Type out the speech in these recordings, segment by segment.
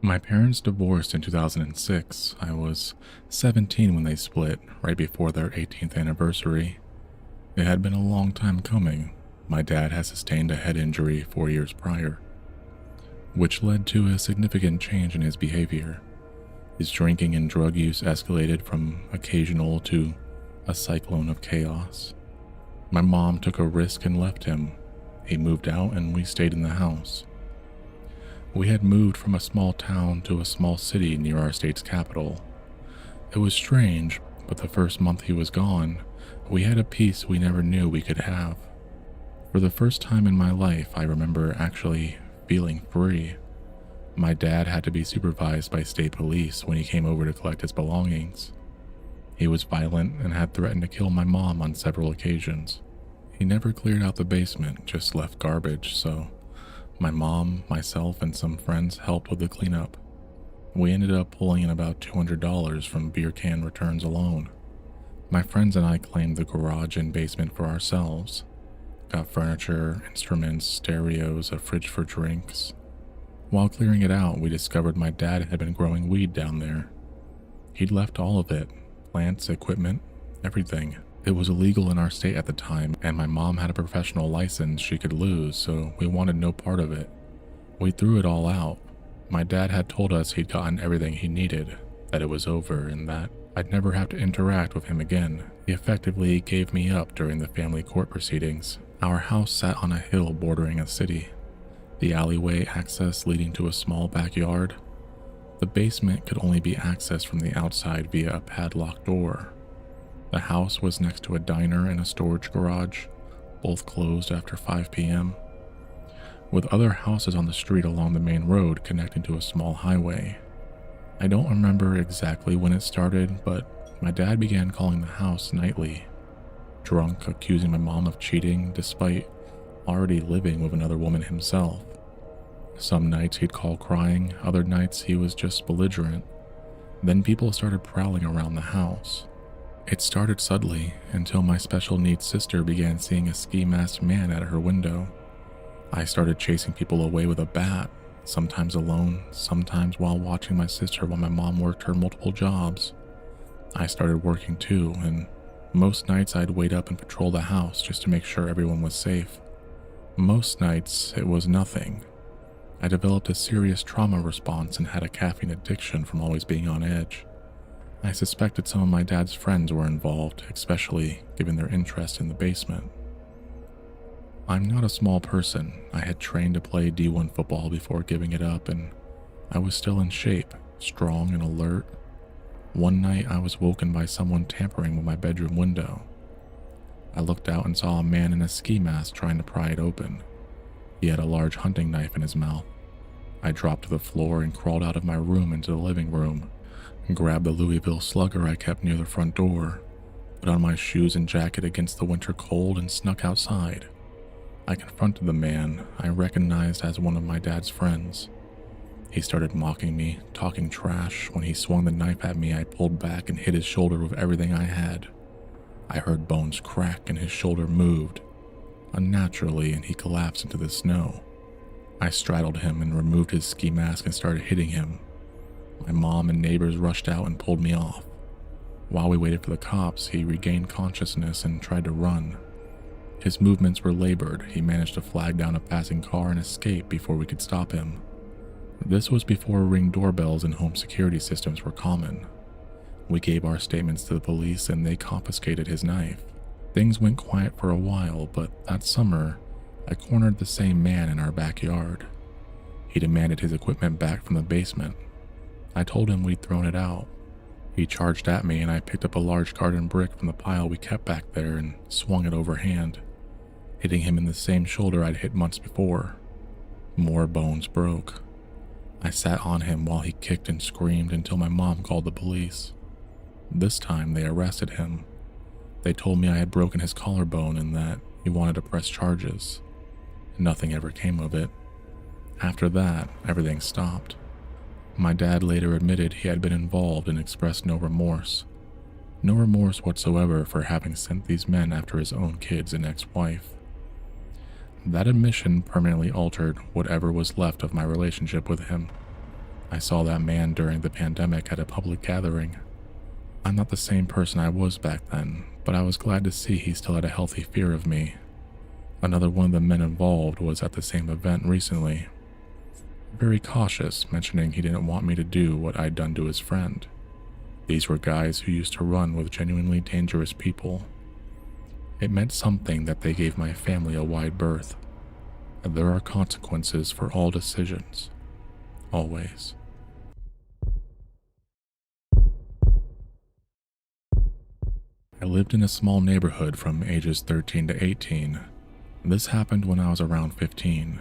My parents divorced in 2006. I was 17 when they split, right before their 18th anniversary. It had been a long time coming. My dad had sustained a head injury 4 years prior, which led to a significant change in his behavior. His drinking and drug use escalated from occasional to a cyclone of chaos. My mom took a risk and left him. He moved out and we stayed in the house. We had moved from a small town to a small city near our state's capital. It was strange, but the first month he was gone, we had a peace we never knew we could have. For the first time in my life, I remember actually feeling free. My dad had to be supervised by state police when he came over to collect his belongings. He was violent and had threatened to kill my mom on several occasions. He never cleared out the basement, just left garbage, so my mom, myself, and some friends helped with the cleanup. We ended up pulling in about $200 from beer can returns alone. My friends and I claimed the garage and basement for ourselves. Got furniture, instruments, stereos, a fridge for drinks. While clearing it out, we discovered my dad had been growing weed down there. He'd left all of it, plants, equipment, everything. It was illegal in our state at the time, and my mom had a professional license she could lose, so we wanted no part of it. We threw it all out. My dad had told us he'd gotten everything he needed, that it was over, and that I'd never have to interact with him again. He effectively gave me up during the family court proceedings. Our house sat on a hill bordering a city. The alleyway access leading to a small backyard. The basement could only be accessed from the outside via a padlocked door. The house was next to a diner and a storage garage, both closed after 5 p.m., with other houses on the street along the main road connecting to a small highway. I don't remember exactly when it started, but my dad began calling the house nightly, drunk, accusing my mom of cheating despite already living with another woman himself. Some nights he'd call crying, other nights he was just belligerent. Then people started prowling around the house. It started subtly until my special needs sister began seeing a ski-masked man at her window. I started chasing people away with a bat, sometimes alone, sometimes while watching my sister while my mom worked her multiple jobs. I started working too, and most nights I'd wait up and patrol the house just to make sure everyone was safe. Most nights it was nothing. I developed a serious trauma response and had a caffeine addiction from always being on edge. I suspected some of my dad's friends were involved, especially given their interest in the basement. I'm not a small person. I had trained to play D1 football before giving it up, and I was still in shape, strong and alert. One night I was woken by someone tampering with my bedroom window. I looked out and saw a man in a ski mask trying to pry it open. He had a large hunting knife in his mouth. I dropped to the floor and crawled out of my room into the living room, grabbed the Louisville Slugger I kept near the front door, put on my shoes and jacket against the winter cold, and snuck outside. I confronted the man I recognized as one of my dad's friends. He started mocking me, talking trash. When he swung the knife at me, I pulled back and hit his shoulder with everything I had. I heard bones crack and his shoulder moved unnaturally, and he collapsed into the snow. I straddled him and removed his ski mask and started hitting him. My mom and neighbors rushed out and pulled me off. While we waited for the cops, he regained consciousness and tried to run. His movements were labored. He managed to flag down a passing car and escape before we could stop him. This was before Ring doorbells and home security systems were common. We gave our statements to the police and they confiscated his knife. Things went quiet for a while, but that summer, I cornered the same man in our backyard. He demanded his equipment back from the basement. I told him we'd thrown it out. He charged at me and I picked up a large garden brick from the pile we kept back there and swung it overhand, hitting him in the same shoulder I'd hit months before. More bones broke. I sat on him while he kicked and screamed until my mom called the police. This time they arrested him. They told me I had broken his collarbone and that he wanted to press charges. Nothing ever came of it. After that, everything stopped. My dad later admitted he had been involved and expressed no remorse. No remorse whatsoever for having sent these men after his own kids and ex-wife. That admission permanently altered whatever was left of my relationship with him. I saw that man during the pandemic at a public gathering. I'm not the same person I was back then, but I was glad to see he still had a healthy fear of me. Another one of the men involved was at the same event recently. Very cautious, mentioning he didn't want me to do what I'd done to his friend. These were guys who used to run with genuinely dangerous people. It meant something that they gave my family a wide berth. There are consequences for all decisions. Always. I lived in a small neighborhood from ages 13 to 18. This happened when I was around 15.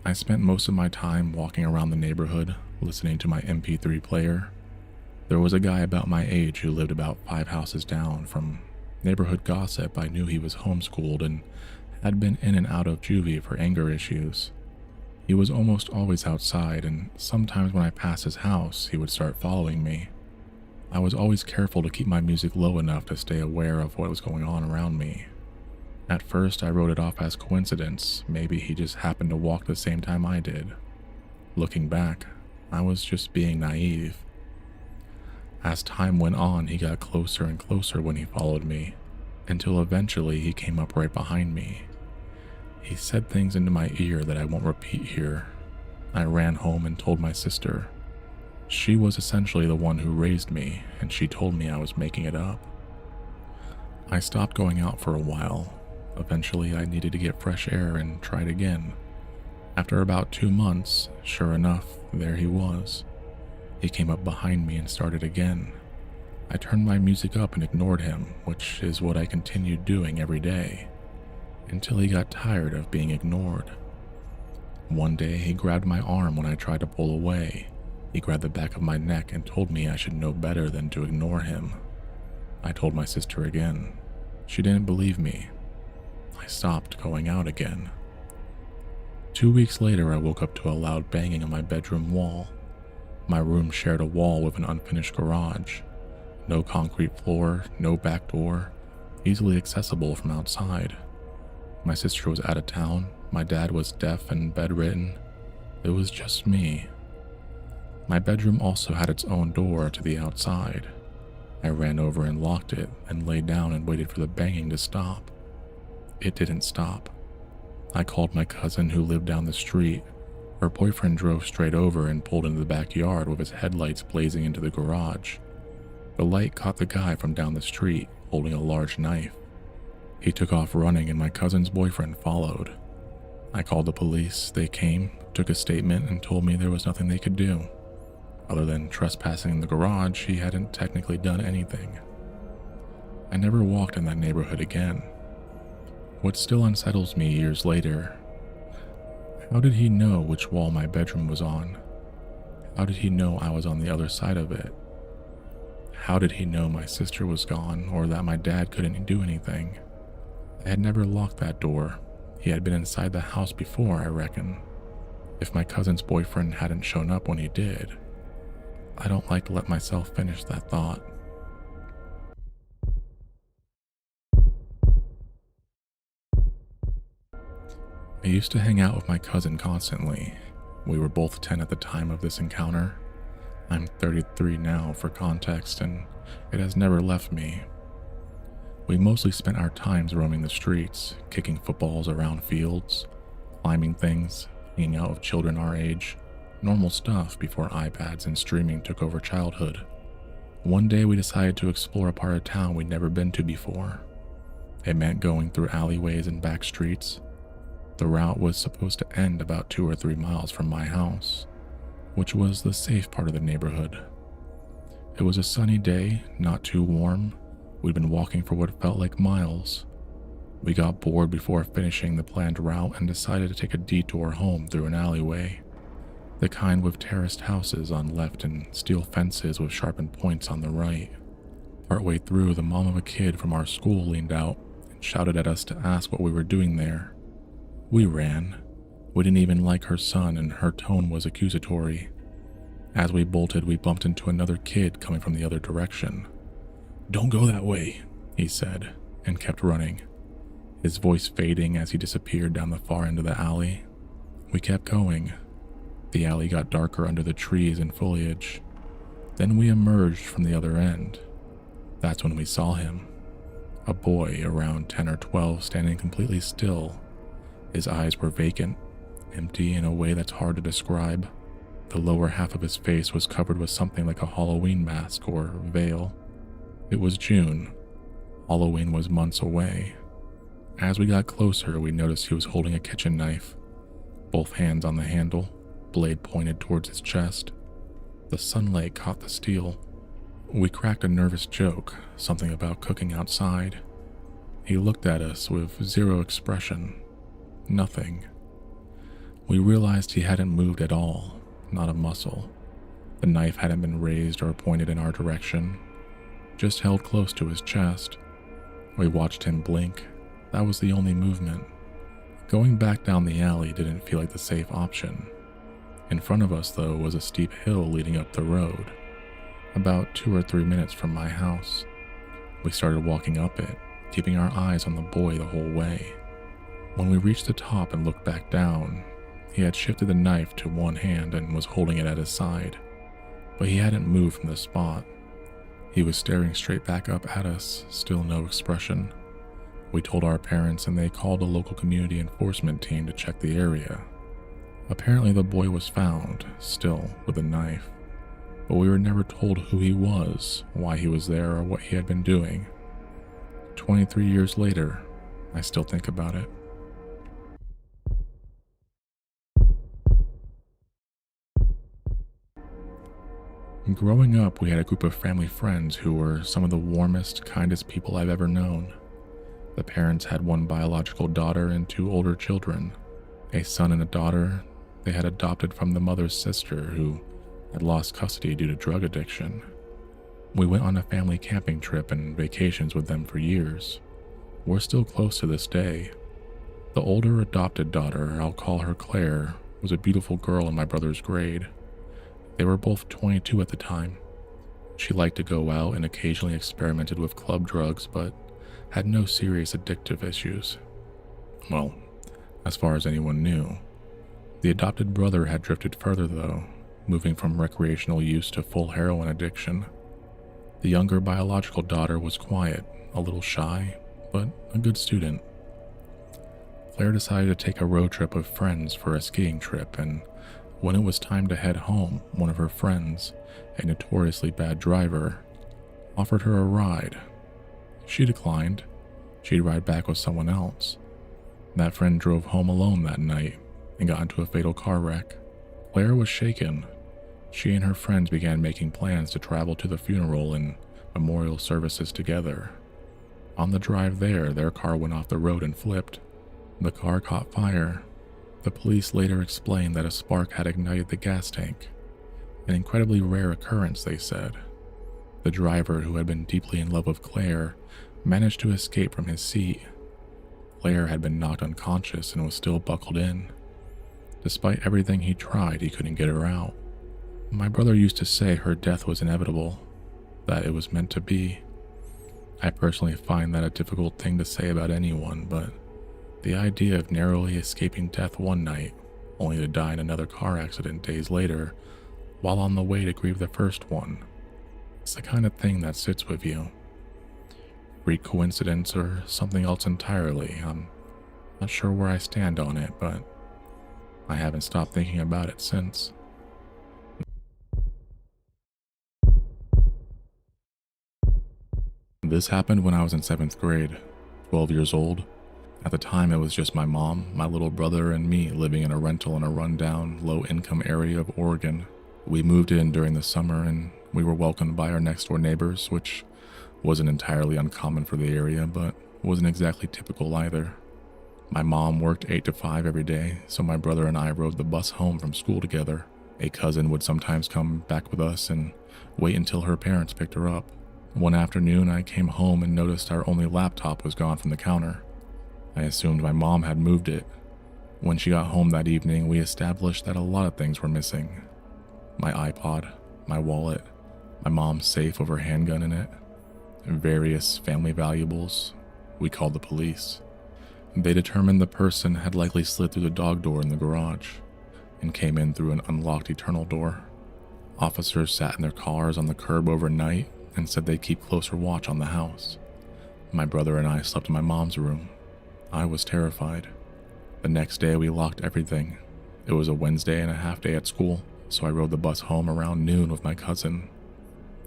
I spent most of my time walking around the neighborhood, listening to my MP3 player. There was a guy about my age who lived about 5 houses down. From neighborhood gossip, I knew he was homeschooled and had been in and out of juvie for anger issues. He was almost always outside, and sometimes when I passed his house, he would start following me. I was always careful to keep my music low enough to stay aware of what was going on around me. At first, I wrote it off as coincidence. Maybe he just happened to walk the same time I did. Looking back, I was just being naive. As time went on, he got closer and closer when he followed me, until eventually he came up right behind me. He said things into my ear that I won't repeat here. I ran home and told my sister. She was essentially the one who raised me, and she told me I was making it up. I stopped going out for a while. Eventually, I needed to get fresh air and tried again. After about 2 months, sure enough, there he was. He came up behind me and started again. I turned my music up and ignored him, which is what I continued doing every day, until he got tired of being ignored. One day, he grabbed my arm when I tried to pull away. He grabbed the back of my neck and told me I should know better than to ignore him. I told my sister again. She didn't believe me. I stopped going out again. 2 weeks later, I woke up to a loud banging on my bedroom wall. My room shared a wall with an unfinished garage. No concrete floor, no back door, easily accessible from outside. My sister was out of town. My dad was deaf and bedridden. It was just me. My bedroom also had its own door to the outside. I ran over and locked it and lay down and waited for the banging to stop. It didn't stop. I called my cousin who lived down the street. Her boyfriend drove straight over and pulled into the backyard with his headlights blazing into the garage. The light caught the guy from down the street holding a large knife. He took off running and my cousin's boyfriend followed. I called the police. They came, took a statement, and told me there was nothing they could do. Other than trespassing in the garage, he hadn't technically done anything. I never walked in that neighborhood again. What still unsettles me years later, how did he know which wall my bedroom was on? How did he know I was on the other side of it? How did he know my sister was gone or that my dad couldn't do anything? I had never locked that door. He had been inside the house before, I reckon. If my cousin's boyfriend hadn't shown up when he did. I don't like to let myself finish that thought. I used to hang out with my cousin constantly. We were both 10 at the time of this encounter. I'm 33 now for context, and it has never left me. We mostly spent our times roaming the streets, kicking footballs around fields, climbing things, hanging out with children our age, normal stuff before iPads and streaming took over childhood. One day we decided to explore a part of town we'd never been to before. It meant going through alleyways and back streets. The route was supposed to end about 2 or 3 miles from my house, which was the safe part of the neighborhood. It was a sunny day, not too warm. We'd been walking for what felt like miles. We got bored before finishing the planned route and decided to take a detour home through an alleyway, the kind with terraced houses on left and steel fences with sharpened points on the right. Partway through, the mom of a kid from our school leaned out and shouted at us to ask what we were doing there. We ran. We didn't even like her son, and her tone was accusatory. As we bolted, we bumped into another kid coming from the other direction. "Don't go that way," he said, and kept running, his voice fading as he disappeared down the far end of the alley. We kept going. The alley got darker under the trees and foliage. Then we emerged from the other end. That's when we saw him. A boy around 10 or 12 standing completely still. His eyes were vacant, empty in a way that's hard to describe. The lower half of his face was covered with something like a Halloween mask or veil. It was June. Halloween was months away. As we got closer, we noticed he was holding a kitchen knife, both hands on the handle, blade pointed towards his chest. The sunlight caught the steel. We cracked a nervous joke, something about cooking outside. He looked at us with zero expression. Nothing. We realized he hadn't moved at all, not a muscle. The knife hadn't been raised or pointed in our direction, just held close to his chest. We watched him blink. That was the only movement. Going back down the alley didn't feel like the safe option. In front of us, though, was a steep hill leading up the road, about 2 or 3 minutes from my house. We started walking up it, keeping our eyes on the boy the whole way. When we reached the top and looked back down, he had shifted the knife to one hand and was holding it at his side, but he hadn't moved from the spot. He was staring straight back up at us, still no expression. We told our parents and they called a local community enforcement team to check the area. Apparently the boy was found, still with a knife, but we were never told who he was, why he was there, or what he had been doing. 23 years later, I still think about it. Growing up, we had a group of family friends who were some of the warmest, kindest people I've ever known. The parents had one biological daughter and 2 older children, a son and a daughter they had adopted from the mother's sister who had lost custody due to drug addiction. We went on a family camping trip and vacations with them for years. We're still close to this day. The older adopted daughter, I'll call her Claire, was a beautiful girl in my brother's grade. They were both 22 at the time. She liked to go out and occasionally experimented with club drugs, but had no serious addictive issues. Well, as far as anyone knew. The adopted brother had drifted further though, moving from recreational use to full heroin addiction. The younger biological daughter was quiet, a little shy, but a good student. Claire decided to take a road trip with friends for a skiing trip, and when it was time to head home, one of her friends, a notoriously bad driver, offered her a ride. She declined. She'd ride back with someone else. That friend drove home alone that night and got into a fatal car wreck. Claire was shaken. She and her friends began making plans to travel to the funeral and memorial services together. On the drive there, their car went off the road and flipped. The car caught fire. The police later explained that a spark had ignited the gas tank. An incredibly rare occurrence, they said. The driver, who had been deeply in love with Claire, managed to escape from his seat. Claire had been knocked unconscious and was still buckled in. Despite everything he tried, he couldn't get her out. My brother used to say her death was inevitable, that it was meant to be. I personally find that a difficult thing to say about anyone, but the idea of narrowly escaping death one night, only to die in another car accident days later, while on the way to grieve the first one, it's the kind of thing that sits with you. Freak coincidence or something else entirely, I'm not sure where I stand on it, but I haven't stopped thinking about it since. This happened when I was in 7th grade, 12 years old. At the time, it was just my mom, my little brother, and me living in a rental in a rundown, low-income area of Oregon. We moved in during the summer, and we were welcomed by our next-door neighbors, which wasn't entirely uncommon for the area, but wasn't exactly typical either. My mom worked 8 to 5 every day, so my brother and I rode the bus home from school together. A cousin would sometimes come back with us and wait until her parents picked her up. One afternoon, I came home and noticed our only laptop was gone from the counter. I assumed my mom had moved it. When she got home that evening, we established that a lot of things were missing. My iPod, my wallet, my mom's safe with her handgun in it, and various family valuables. We called the police. They determined the person had likely slid through the dog door in the garage. and came in through an unlocked eternal door. Officers sat in their cars on the curb overnight and said they'd keep closer watch on the house. My brother and I slept in my mom's room. I was terrified. The next day we locked everything. It was a Wednesday and a half day at school, so I rode the bus home around noon with my cousin.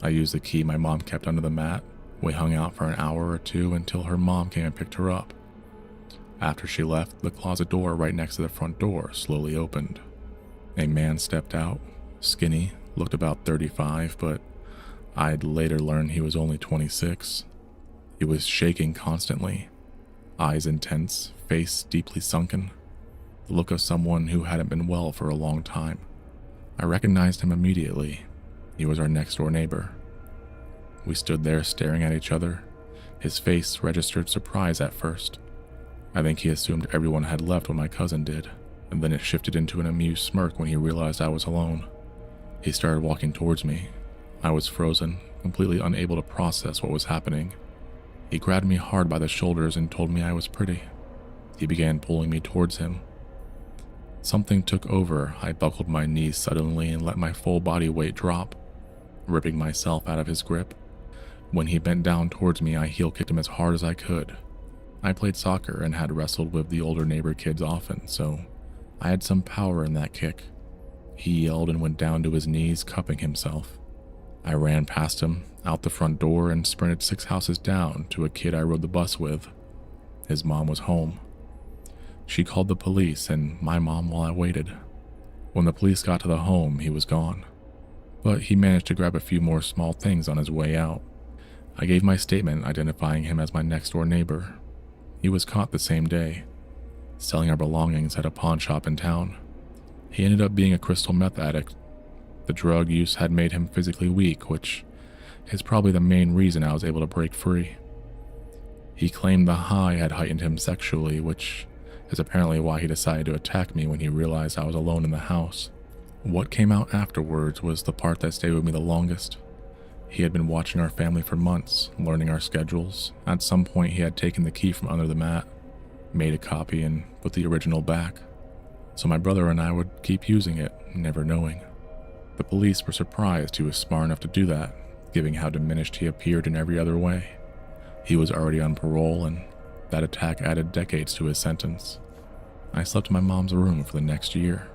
I used the key my mom kept under the mat. We hung out for an hour or two until her mom came and picked her up. After she left, the closet door right next to the front door slowly opened. A man stepped out, skinny, looked about 35, but I'd later learn he was only 26. He was shaking constantly, eyes intense, face deeply sunken, the look of someone who hadn't been well for a long time. I recognized him immediately. He was our next-door neighbor. We stood there staring at each other. His face registered surprise at first. I think he assumed everyone had left when my cousin did, and then it shifted into an amused smirk when he realized I was alone. He started walking towards me. I was frozen, completely unable to process what was happening. He grabbed me hard by the shoulders and told me I was pretty. He began pulling me towards him. Something took over. I buckled my knees suddenly and let my full body weight drop, ripping myself out of his grip. When he bent down towards me, I heel kicked him as hard as I could. I played soccer and had wrestled with the older neighbor kids often, so I had some power in that kick. He yelled and went down to his knees, cupping himself. I ran past him, out the front door, and sprinted 6 houses down to a kid I rode the bus with. His mom was home. She called the police and my mom while I waited. When the police got to the home, he was gone. But he managed to grab a few more small things on his way out. I gave my statement identifying him as my next-door neighbor. He was caught the same day, selling our belongings at a pawn shop in town. He ended up being a crystal meth addict. The drug use had made him physically weak, which is probably the main reason I was able to break free. He claimed the high had heightened him sexually, which is apparently why he decided to attack me when he realized I was alone in the house. What came out afterwards was the part that stayed with me the longest. He had been watching our family for months, learning our schedules. At some point he had taken the key from under the mat, made a copy, and put the original back. So my brother and I would keep using it, never knowing. The police were surprised he was smart enough to do that, given how diminished he appeared in every other way. He was already on parole, and that attack added decades to his sentence. I slept in my mom's room for the next year.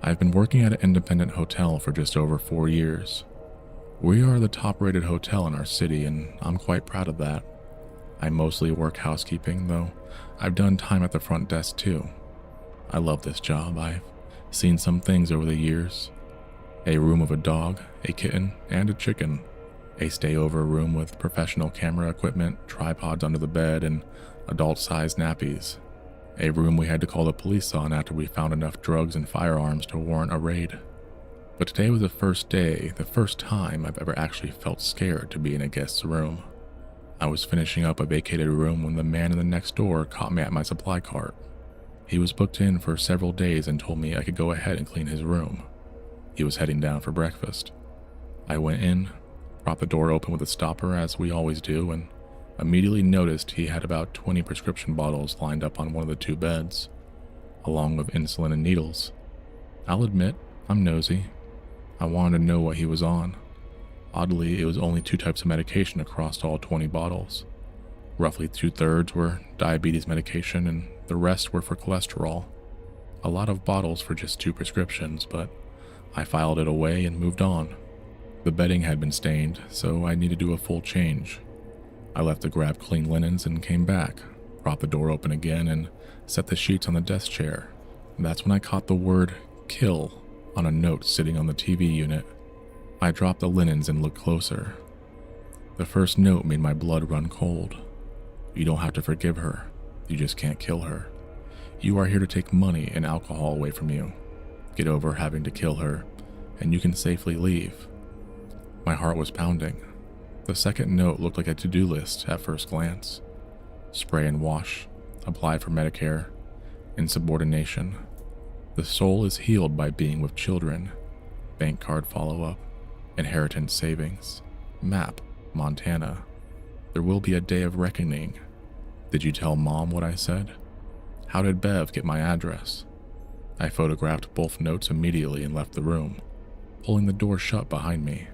I've been working at an independent hotel for just over 4 years. We are the top-rated hotel in our city, and I'm quite proud of that. I mostly work housekeeping, though I've done time at the front desk too. I love this job. I've seen some things over the years. A room with a dog, a kitten, and a chicken. A stayover room with professional camera equipment, tripods under the bed, and adult-sized nappies. A room we had to call the police on after we found enough drugs and firearms to warrant a raid. But today was the first day, the first time I've ever actually felt scared to be in a guest's room. I was finishing up a vacated room when the man in the next door caught me at my supply cart. He was booked in for several days and told me I could go ahead and clean his room. He was heading down for breakfast. I went in, propped the door open with a stopper as we always do, and immediately noticed he had about 20 prescription bottles lined up on one of the 2 beds, along with insulin and needles. I'll admit, I'm nosy. I wanted to know what he was on. Oddly, it was only 2 types of medication across all 20 bottles. Roughly 2/3 were diabetes medication and the rest were for cholesterol. A lot of bottles for just 2 prescriptions, but I filed it away and moved on. The bedding had been stained, so I needed to do a full change. I left to grab clean linens and came back, propped the door open again, and set the sheets on the desk chair. That's when I caught the word "kill" on a note sitting on the TV unit. I dropped the linens and looked closer. The first note made my blood run cold. You don't have to forgive her. You just can't kill her. You are here to take money and alcohol away from you. Get over having to kill her, and you can safely leave. My heart was pounding. The second note looked like a to-do list at first glance. Spray and wash, apply for Medicare, insubordination. The soul is healed by being with children. Bank card follow-up, inheritance savings, map, Montana. There will be a day of reckoning. Did you tell Mom what I said? How did Bev get my address? I photographed both notes immediately and left the room, pulling the door shut behind me.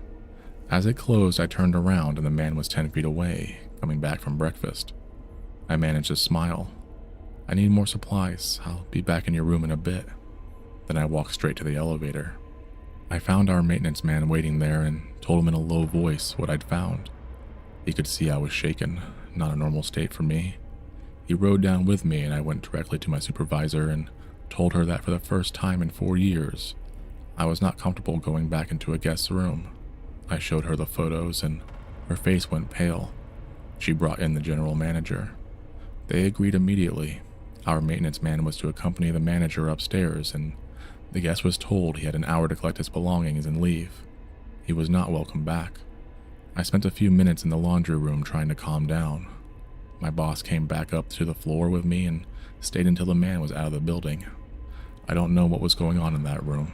As it closed, I turned around and the man was 10 feet away, coming back from breakfast. I managed to smile. I need more supplies. I'll be back in your room in a bit. Then I walked straight to the elevator. I found our maintenance man waiting there and told him in a low voice what I'd found. He could see I was shaken, not a normal state for me. He rode down with me and I went directly to my supervisor and told her that for the first time in 4 years, I was not comfortable going back into a guest's room. I showed her the photos and her face went pale. She brought in the general manager. They agreed immediately. Our maintenance man was to accompany the manager upstairs and the guest was told he had an hour to collect his belongings and leave. He was not welcome back. I spent a few minutes in the laundry room trying to calm down. My boss came back up to the floor with me and stayed until the man was out of the building. I don't know what was going on in that room.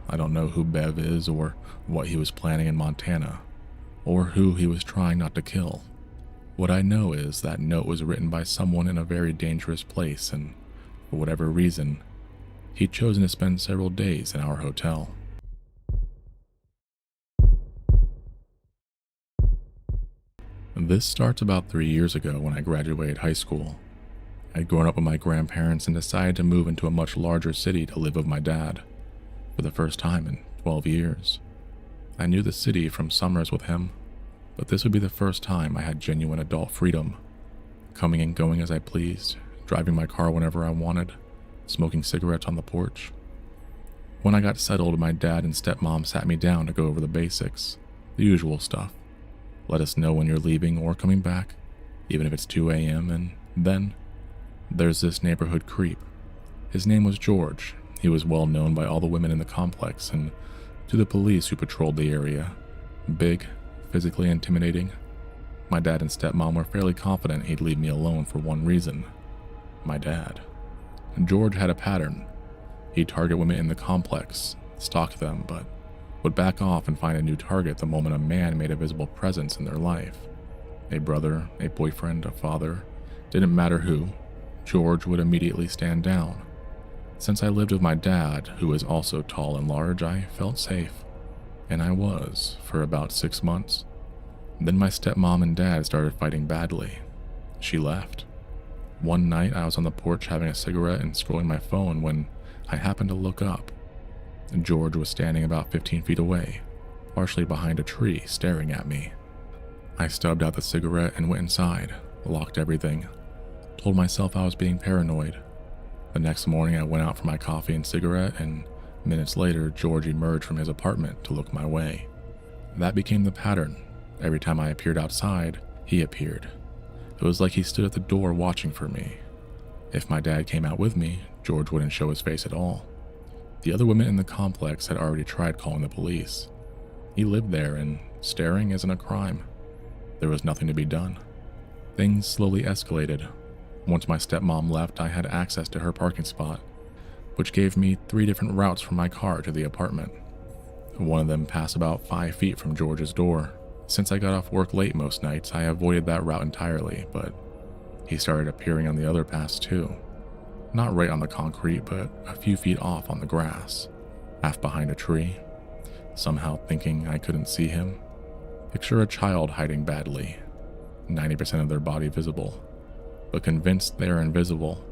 I don't know who Bev is or what he was planning in Montana, or who he was trying not to kill. What I know is that note was written by someone in a very dangerous place and, for whatever reason, he'd chosen to spend several days in our hotel. This starts about 3 years ago when I graduated high school. I'd grown up with my grandparents and decided to move into a much larger city to live with my dad, for the first time in 12 years. I knew the city from summers with him, but this would be the first time I had genuine adult freedom, coming and going as I pleased, driving my car whenever I wanted, smoking cigarettes on the porch. When I got settled, my dad and stepmom sat me down to go over the basics, the usual stuff. Let us know when you're leaving or coming back, even if it's 2 a.m. And then there's this neighborhood creep. His name was George. He was well known by all the women in the complex and to the police who patrolled the area. Big, physically intimidating. My dad and stepmom were fairly confident he'd leave me alone for one reason: my dad. George had a pattern. He'd target women in the complex, stalk them, but would back off and find a new target the moment a man made a visible presence in their life. A brother, a boyfriend, a father, didn't matter who, George would immediately stand down. Since I lived with my dad, who was also tall and large, I felt safe. And I was, for about 6 months. Then my stepmom and dad started fighting badly. She left. One night I was on the porch having a cigarette and scrolling my phone when I happened to look up. George was standing about 15 feet away, partially behind a tree, staring at me. I stubbed out the cigarette and went inside, locked everything, told myself I was being paranoid. The next morning I went out for my coffee and cigarette, and minutes later George emerged from his apartment to look my way. That became the pattern. Every time I appeared outside, he appeared. It was like he stood at the door watching for me. If my dad came out with me, George wouldn't show his face at all. The other women in the complex had already tried calling the police. He lived there, and staring isn't a crime. There was nothing to be done. Things slowly escalated. Once my stepmom left, I had access to her parking spot, which gave me 3 different routes from my car to the apartment. One of them passed about 5 feet from George's door. Since I got off work late most nights, I avoided that route entirely, but he started appearing on the other paths too. Not right on the concrete, but a few feet off on the grass, half behind a tree. Somehow thinking I couldn't see him. Picture a child hiding badly, 90% of their body visible, but convinced they are invisible.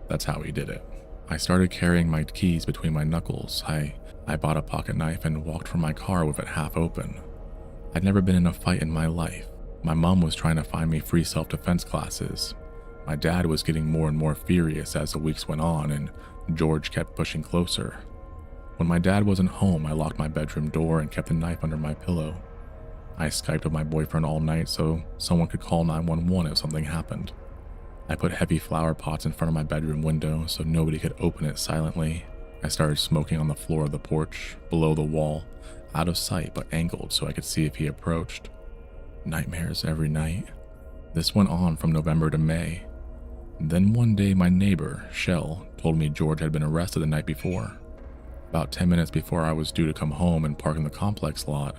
That's how he did it. I started carrying my keys between my knuckles. I bought a pocket knife and walked from my car with it half open. I'd never been in a fight in my life. My mom was trying to find me free self-defense classes. My dad was getting more and more furious as the weeks went on, and George kept pushing closer. When my dad wasn't home, I locked my bedroom door and kept the knife under my pillow. I Skyped with my boyfriend all night so someone could call 911 if something happened. I put heavy flower pots in front of my bedroom window so nobody could open it silently. I started smoking on the floor of the porch, below the wall, out of sight but angled so I could see if he approached. Nightmares every night. This went on from November to May. Then one day my neighbor, Shell, told me George had been arrested the night before. About 10 minutes before I was due to come home and park in the complex lot,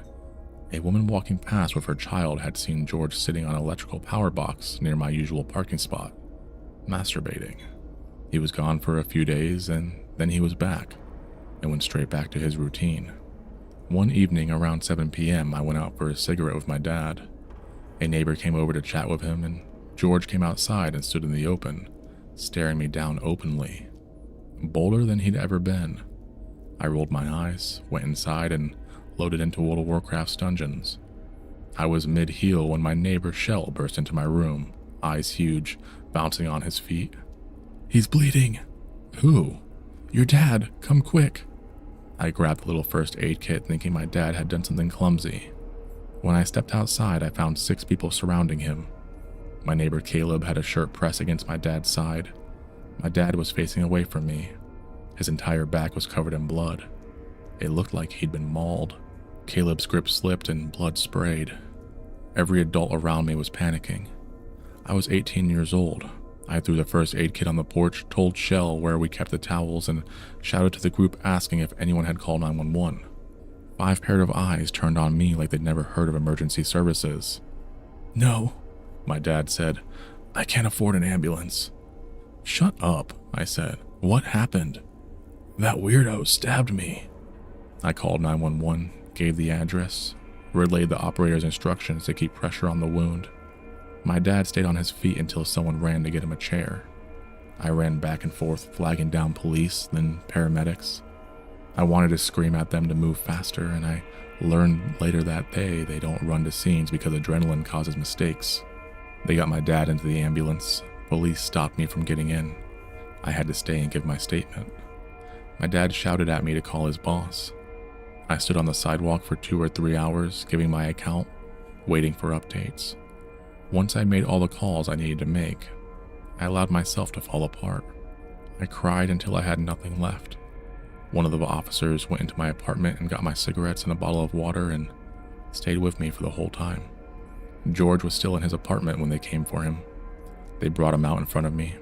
a woman walking past with her child had seen George sitting on an electrical power box near my usual parking spot. masturbating. He was gone for a few days and then he was back and went straight back to his routine. One evening around 7 p.m., I went out for a cigarette with my dad. A neighbor came over to chat with him, and George came outside and stood in the open, staring me down openly, bolder than he'd ever been. I rolled my eyes, went inside, and loaded into World of Warcraft's dungeons. I was mid-heal when my neighbor Shell burst into my room, eyes huge, bouncing on his feet. "He's bleeding." "Who?" "Your dad, come quick." I grabbed the little first aid kit thinking my dad had done something clumsy. When I stepped outside, I found 6 people surrounding him. My neighbor Caleb had a shirt pressed against my dad's side. My dad was facing away from me. His entire back was covered in blood. It looked like he'd been mauled. Caleb's grip slipped and blood sprayed. Every adult around me was panicking. I was 18 years old. I threw the first aid kit on the porch, told Shell where we kept the towels, and shouted to the group asking if anyone had called 911. 5 pairs of eyes turned on me like they'd never heard of emergency services. "No," my dad said. "I can't afford an ambulance." "Shut up," I said. "What happened?" "That weirdo stabbed me." I called 911, gave the address, relayed the operator's instructions to keep pressure on the wound. My dad stayed on his feet until someone ran to get him a chair. I ran back and forth, flagging down police, then paramedics. I wanted to scream at them to move faster, and I learned later that day they don't run to scenes because adrenaline causes mistakes. They got my dad into the ambulance. Police stopped me from getting in. I had to stay and give my statement. My dad shouted at me to call his boss. I stood on the sidewalk for 2 or 3 hours, giving my account, waiting for updates. Once I made all the calls I needed to make, I allowed myself to fall apart. I cried until I had nothing left. One of the officers went into my apartment and got my cigarettes and a bottle of water and stayed with me for the whole time. George was still in his apartment when they came for him. They brought him out in front of me,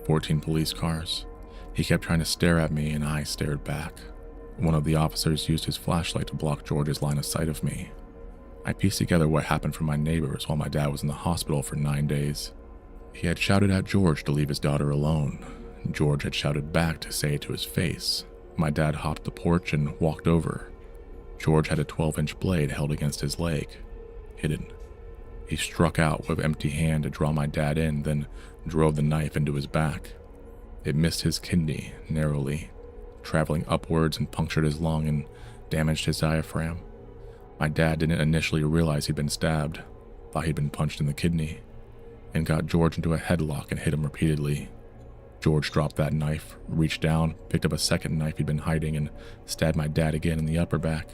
14 police cars. He kept trying to stare at me and I stared back. One of the officers used his flashlight to block George's line of sight of me. I pieced together what happened from my neighbors while my dad was in the hospital for 9 days. He had shouted at George to leave his daughter alone. George had shouted back to say it to his face. My dad hopped the porch and walked over. George had a 12-inch blade held against his leg, hidden. He struck out with empty hand to draw my dad in, then drove the knife into his back. It missed his kidney narrowly, traveling upwards and punctured his lung and damaged his diaphragm. My dad didn't initially realize he'd been stabbed, thought he'd been punched in the kidney, and got George into a headlock and hit him repeatedly. George dropped that knife, reached down, picked up a second knife he'd been hiding, and stabbed my dad again in the upper back.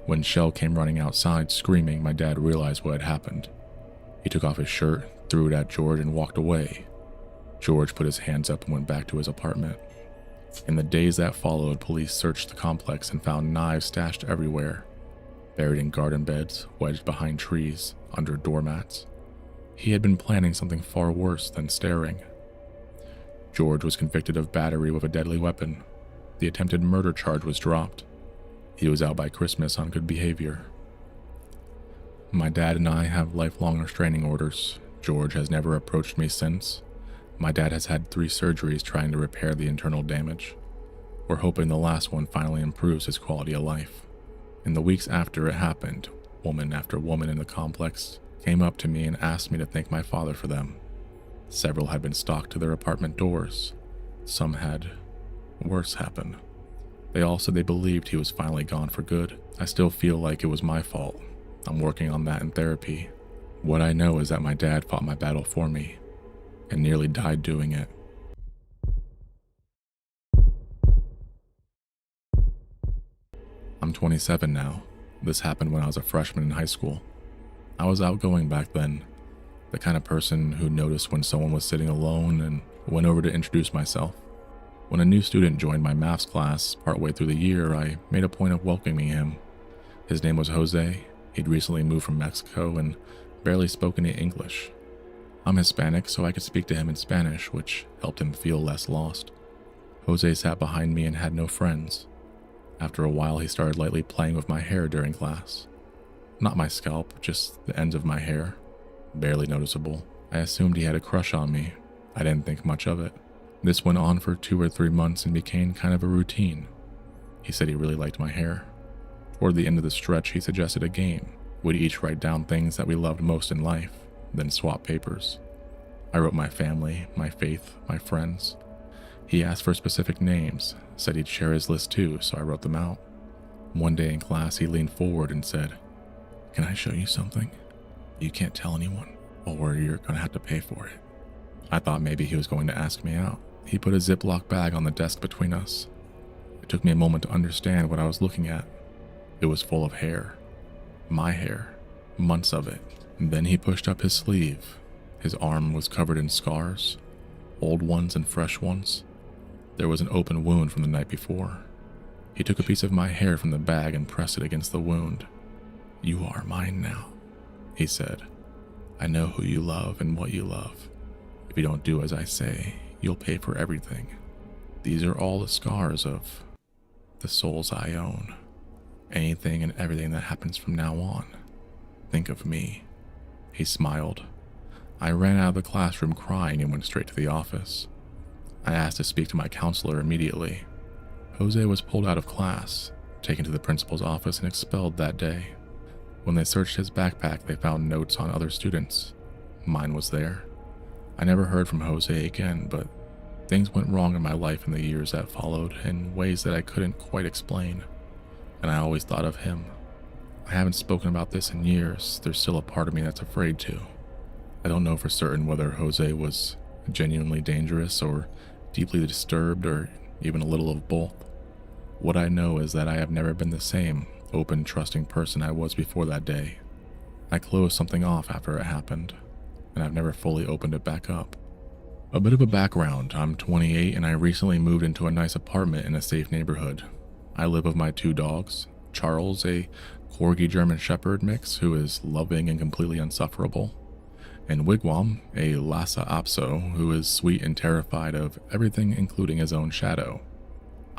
When Shell came running outside screaming, my dad realized what had happened. He took off his shirt, threw it at George, and walked away. George put his hands up and went back to his apartment. In the days that followed, police searched the complex and found knives stashed everywhere, buried in garden beds, wedged behind trees, under doormats. He had been planning something far worse than staring. George was convicted of battery with a deadly weapon. The attempted murder charge was dropped. He was out by Christmas on good behavior. My dad and I have lifelong restraining orders. George has never approached me since. My dad has had 3 surgeries trying to repair the internal damage. We're hoping the last one finally improves his quality of life. In the weeks after it happened, woman after woman in the complex came up to me and asked me to thank my father for them. Several had been stalked to their apartment doors. Some had worse happen. They all said they believed he was finally gone for good. I still feel like it was my fault. I'm working on that in therapy. What I know is that my dad fought my battle for me and nearly died doing it. I'm 27 now. This happened when I was a freshman in high school. I was outgoing back then, the kind of person who noticed when someone was sitting alone and went over to introduce myself. When a new student joined my maths class partway through the year, I made a point of welcoming him. His name was Jose. He'd recently moved from Mexico and barely spoke any English. I'm Hispanic, so I could speak to him in Spanish, which helped him feel less lost. Jose sat behind me and had no friends. After a while, he started lightly playing with my hair during class. Not my scalp, just the ends of my hair. Barely noticeable. I assumed he had a crush on me. I didn't think much of it. This went on for 2 or 3 months and became kind of a routine. He said he really liked my hair. Toward the end of the stretch, he suggested a game. We'd each write down things that we loved most in life, then swap papers. I wrote my family, my faith, my friends. He asked for specific names, said he'd share his list too, so I wrote them out. One day in class, he leaned forward and said, "Can I show you something? You can't tell anyone, or you're going to have to pay for it." I thought maybe he was going to ask me out. He put a Ziploc bag on the desk between us. It took me a moment to understand what I was looking at. It was full of hair. My hair. Months of it. Then he pushed up his sleeve. His arm was covered in scars. Old ones and fresh ones. There was an open wound from the night before. He took a piece of my hair from the bag and pressed it against the wound. "You are mine now," he said. "I know who you love and what you love. If you don't do as I say, you'll pay for everything. These are all the scars of the souls I own. Anything and everything that happens from now on, think of me." He smiled. I ran out of the classroom crying and went straight to the office. I asked to speak to my counselor immediately. Jose was pulled out of class, taken to the principal's office, and expelled that day. When they searched his backpack, they found notes on other students. Mine was there. I never heard from Jose again, but things went wrong in my life in the years that followed in ways that I couldn't quite explain, and I always thought of him. I haven't spoken about this in years. There's still a part of me that's afraid to. I don't know for certain whether Jose was genuinely dangerous or deeply disturbed or even a little of both. What I know is that I have never been the same open, trusting person I was before that day. I closed something off after it happened, and I've never fully opened it back up. A bit of a background: I'm 28 and I recently moved into a nice apartment in a safe neighborhood. I live with my 2 dogs, Charles, a Corgi German Shepherd mix who is loving and completely insufferable, and Wigwam, a Lhasa Apso who is sweet and terrified of everything including his own shadow.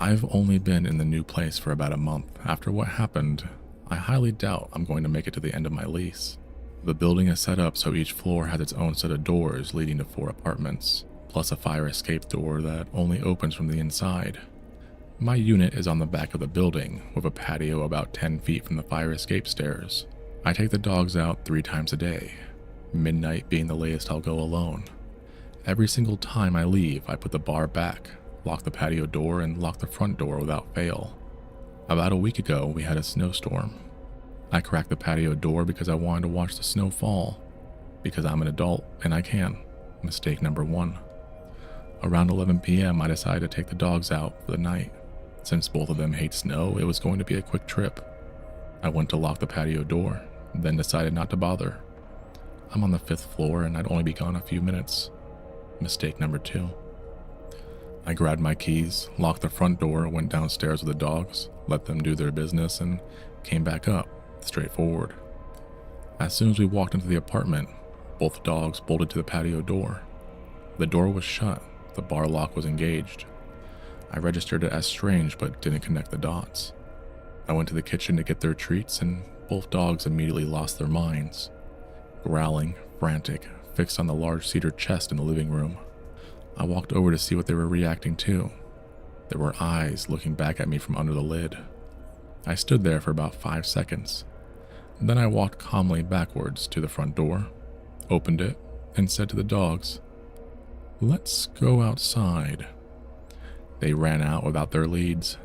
I've only been in the new place for about a month. After what happened, I highly doubt I'm going to make it to the end of my lease. The building is set up so each floor has its own set of doors leading to 4 apartments, plus a fire escape door that only opens from the inside. My unit is on the back of the building, with a patio about 10 feet from the fire escape stairs. I take the dogs out 3 times a day, midnight being the latest I'll go alone. Every single time I leave, I put the bar back, lock the patio door, and lock the front door without fail. About a week ago, we had a snowstorm. I cracked the patio door because I wanted to watch the snow fall, because I'm an adult and I can. Mistake number 1. Around 11 p.m., I decided to take the dogs out for the night. Since both of them hate snow, it was going to be a quick trip. I went to lock the patio door, then decided not to bother. I'm on the 5th floor and I'd only be gone a few minutes. Mistake number 2. I grabbed my keys, locked the front door, went downstairs with the dogs, let them do their business, and came back up, straightforward. As soon as we walked into the apartment, both dogs bolted to the patio door. The door was shut, the bar lock was engaged. I registered it as strange but didn't connect the dots. I went to the kitchen to get their treats and both dogs immediately lost their minds. Growling, frantic, fixed on the large cedar chest in the living room. I walked over to see what they were reacting to. There were eyes looking back at me from under the lid. I stood there for about 5 seconds. Then I walked calmly backwards to the front door, opened it, and said to the dogs, "Let's go outside." They ran out without their leads.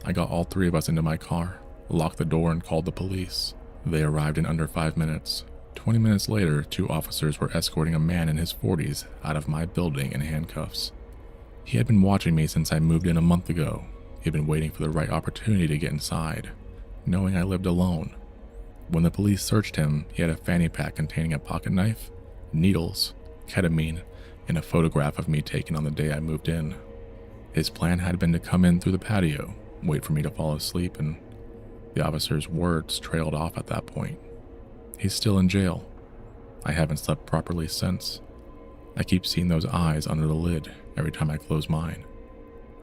I got all 3 of us into my car, locked the door, and called the police. They arrived in under 5 minutes. 20 minutes later, 2 officers were escorting a man in his 40s out of my building in handcuffs. He had been watching me since I moved in a month ago. He'd been waiting for the right opportunity to get inside, knowing I lived alone. When the police searched him, he had a fanny pack containing a pocket knife, needles, ketamine, and a photograph of me taken on the day I moved in. His plan had been to come in through the patio, wait for me to fall asleep, and the officer's words trailed off at that point. He's still in jail. I haven't slept properly since. I keep seeing those eyes under the lid every time I close mine.